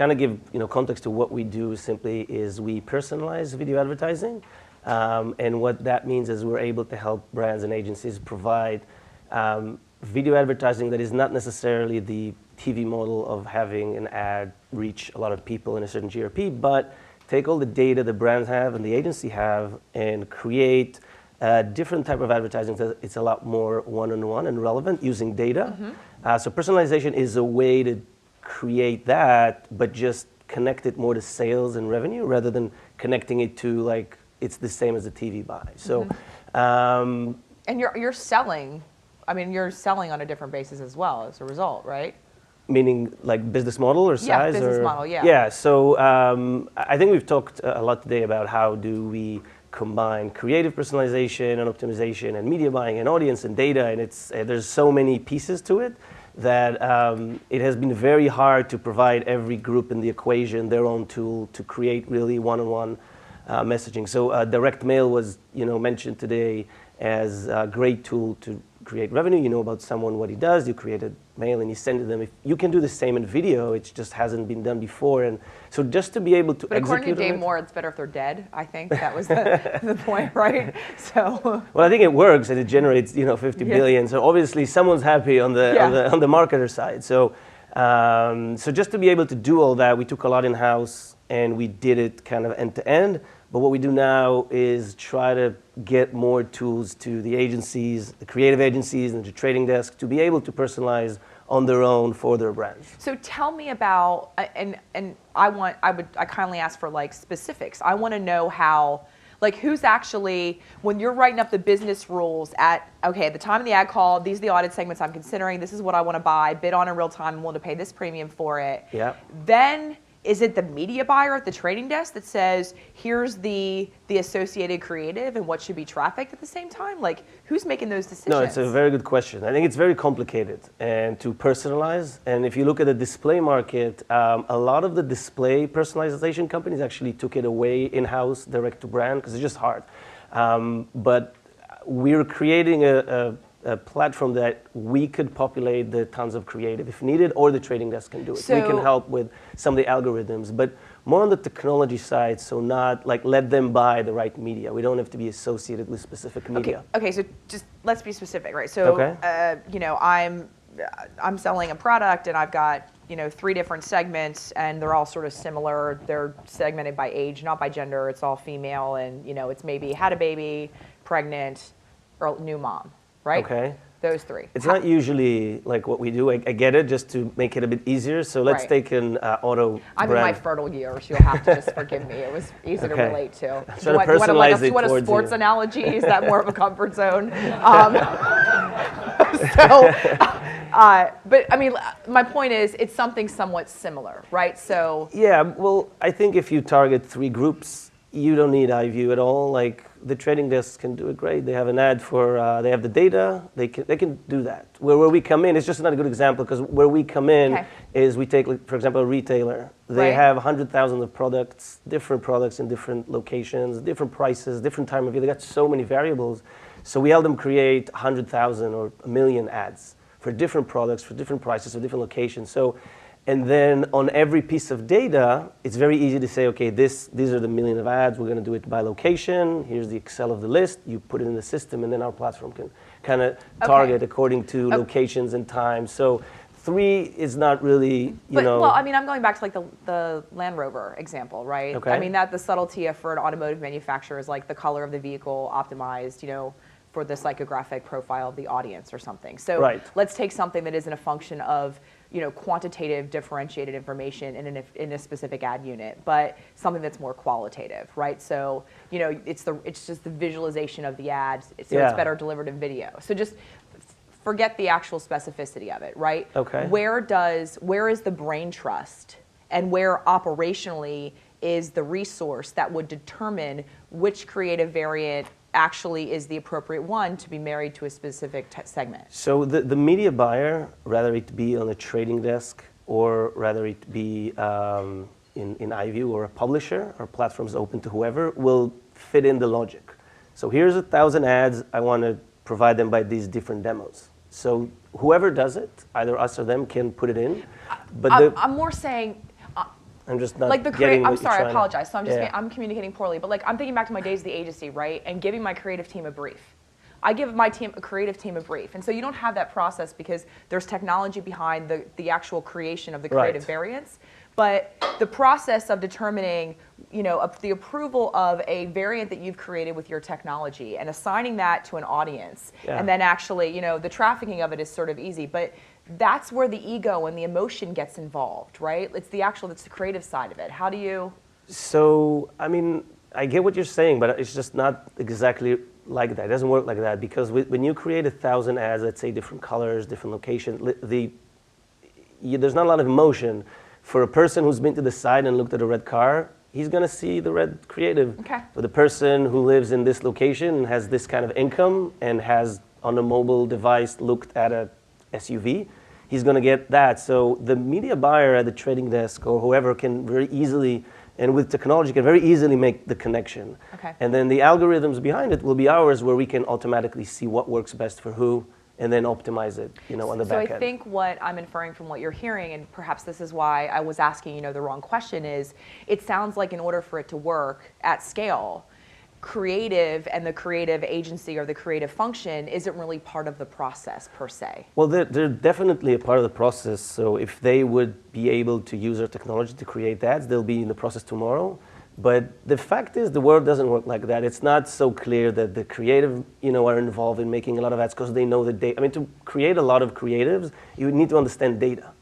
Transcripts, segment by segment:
kind of give context to what we do simply is we personalize video advertising. And what that means is we're able to help brands and agencies provide video advertising that is not necessarily the TV model of having an ad reach a lot of people in a certain GRP, but take all the data the brands have and the agency have and create a different type of advertising that it's a lot more one-on-one and relevant using data. So personalization is a way to create that, but just connect it more to sales and revenue rather than connecting it to like it's the same as a TV buy. So, and you're selling. I mean, you're selling on a different basis as well as a result, right? Meaning like business model or size? Yeah, business model, yeah. Yeah, so I think we've talked a lot today about how do we combine creative personalization and optimization and media buying and audience and data, and there's so many pieces to it that it has been very hard to provide every group in the equation their own tool to create really one-on-one messaging. So direct mail was mentioned today as a great tool to create revenue. You know about someone, what he does, you create a mail and you send it to them. If you can do the same in video, it just hasn't been done before. And so just to be able to execute. But according to Dave Moore, it's better if they're dead, I think. That was the point, right? So. Well, I think it works and it generates 50 billion. So obviously someone's happy on the marketer side. So so just to be able to do all that, we took a lot in-house and we did it kind of end to end. But what we do now is try to get more tools to the agencies, the creative agencies and the trading desk to be able to personalize on their own for their brands. So tell me about, and I kindly ask for like specifics. I want to know how, like who's actually, when you're writing up the business rules at the time of the ad call, these are the audit segments I'm considering, this is what I want to buy, bid on in real time, I'm willing to pay this premium for it. Yeah. Then, is it the media buyer at the trading desk that says, here's the associated creative and what should be trafficked at the same time? Like, who's making those decisions? No, it's a very good question. I think it's very complicated and to personalize. And if you look at the display market, a lot of the display personalization companies actually took it away in-house, direct to brand, because it's just hard. But we're creating a platform that we could populate the tons of creative if needed, or the trading desk can do it. So we can help with some of the algorithms, but more on the technology side, so not like let them buy the right media. We don't have to be associated with specific media. Okay, so just let's be specific, right? So, I'm selling a product and I've got 3 different segments and they're all sort of similar. They're segmented by age, not by gender. It's all female and it's maybe had a baby, pregnant, or new mom. Right? Okay. Those 3. It's not usually like what we do. I get it, just to make it a bit easier. So let's take an auto I'm brand. in my fertile years. You'll have to just forgive me. It was easy to relate to. So do you want a sports analogy? Is that more of a comfort zone? But I mean, my point is, it's something somewhat similar, right? So. Yeah. Well, I think if you target 3 groups, you don't need Eyeview at all. Like the trading desks can do it great. They have an ad for, they have the data. They can do that. Where we come in, it's just not a good example because where we come in is we take, like, for example, a retailer. They have 100,000 of products, different products in different locations, different prices, different time of year. They got so many variables. So we help them create 100,000 or 1 million ads for different products, for different prices, for different locations. So. And then on every piece of data, it's very easy to say, okay, these are the 1 million of ads. We're going to do it by location. Here's the Excel of the list. You put it in the system, and then our platform can kind of target according to locations and time. So 3 is not really, Well, I mean, I'm going back to like the Land Rover example, right? Okay. I mean, that the subtlety for an automotive manufacturer is like the color of the vehicle optimized, for the psychographic profile of the audience or something. So let's take something that isn't a function of quantitative differentiated information in a specific ad unit, but something that's more qualitative, right? So it's just the visualization of the ads, so it's better delivered in video. So just forget the actual specificity of it, right? Okay. Where is the brain trust, and where operationally is the resource that would determine which creative variant actually is the appropriate one to be married to a specific segment? So the media buyer, rather it be on a trading desk or rather it be in Eyeview or a publisher, our platform's open to whoever, will fit in the logic. So here's 1,000 ads, I want to provide them by these different demos. So whoever does it, either us or them, can put it in. But I'm more saying, I'm just not like getting what I'm sorry, you're I apologize. So I'm just yeah. I'm communicating poorly, but like I'm thinking back to my days at the agency, right? And giving my creative team a brief. I give my team, a creative team, a brief. And so you don't have that process because there's technology behind the actual creation of the creative variants. But the process of determining, you know, the approval of a variant that you've created with your technology and assigning that to an audience, and then actually, you know, the trafficking of it is sort of easy. But that's where the ego and the emotion gets involved, right? It's the creative side of it. How do you? So, I mean, I get what you're saying, but it's just not exactly like that. It doesn't work like that because when you create 1,000 ads, let's say different colors, different locations, there's not a lot of emotion. For a person who's been to the site and looked at a red car, he's going to see the red creative. Okay. For the person who lives in this location and has this kind of income and has on a mobile device looked at a SUV, he's going to get that. So the media buyer at the trading desk or whoever can very easily, and with technology, can very easily make the connection. Okay. And then the algorithms behind it will be ours, where we can automatically see what works best for who, and then optimize it, you know, on the back end. So I think what I'm inferring from what you're hearing, and perhaps this is why I was asking, you know, the wrong question, is it sounds like in order for it to work at scale, creative and the creative agency or the creative function isn't really part of the process per se. Well, they're definitely a part of the process. So if they would be able to use our technology to create ads, they'll be in the process tomorrow. But the fact is, the world doesn't work like that. It's not so clear that the creative, you know, are involved in making a lot of ads because they know the data. I mean, to create a lot of creatives, you need to understand data.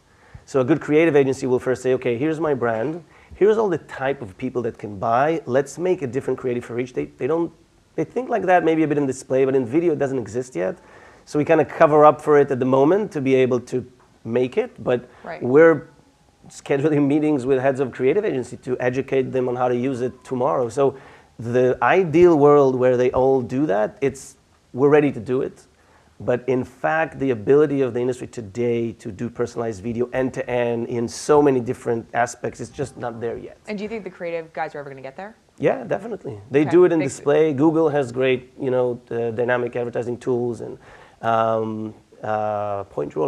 So a good creative agency will first say, okay, here's my brand. Here's all the type of people that can buy. Let's make a different creative for each. They think like that maybe a bit in display, but in video it doesn't exist yet. So we kind of cover up for it at the moment to be able to make it. But we're scheduling meetings with heads of creative agency to educate them on how to use it tomorrow. So the ideal world where they all do that, we're ready to do it. But in fact, the ability of the industry today to do personalized video end-to-end in so many different aspects is just not there yet. And do you think the creative guys are ever going to get there? Yeah, definitely. They do it in display. Google has great, you know, dynamic advertising tools, and Pointroll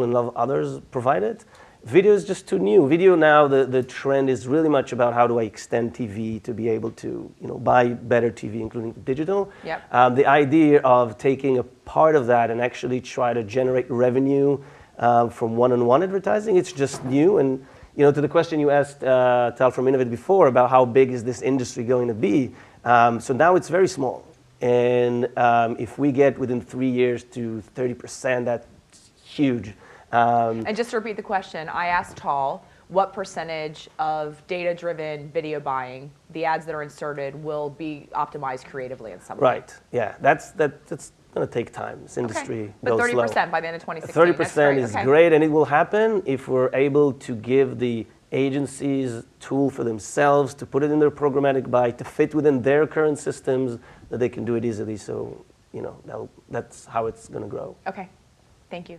and others provide it. Video is just too new. Video now, the trend is really much about how do I extend TV to be able to, you know, buy better TV, including digital. Yep. The idea of taking a part of that and actually try to generate revenue from one-on-one advertising, it's just new. And, you know, to the question you asked Tal from Innovate before about how big is this industry going to be, so now it's very small. And if we get within 3 years to 30%, that's huge. And just to repeat the question, I asked Tal what percentage of data-driven video buying, the ads that are inserted, will be optimized creatively in some way. Right. Yeah. That's going to take time. This industry goes slow. But 30% by the end of 2016. 30% is great, and it will happen if we're able to give the agencies tool for themselves to put it in their programmatic buy to fit within their current systems, that they can do it easily. So, you know, that's how it's going to grow. Okay. Thank you.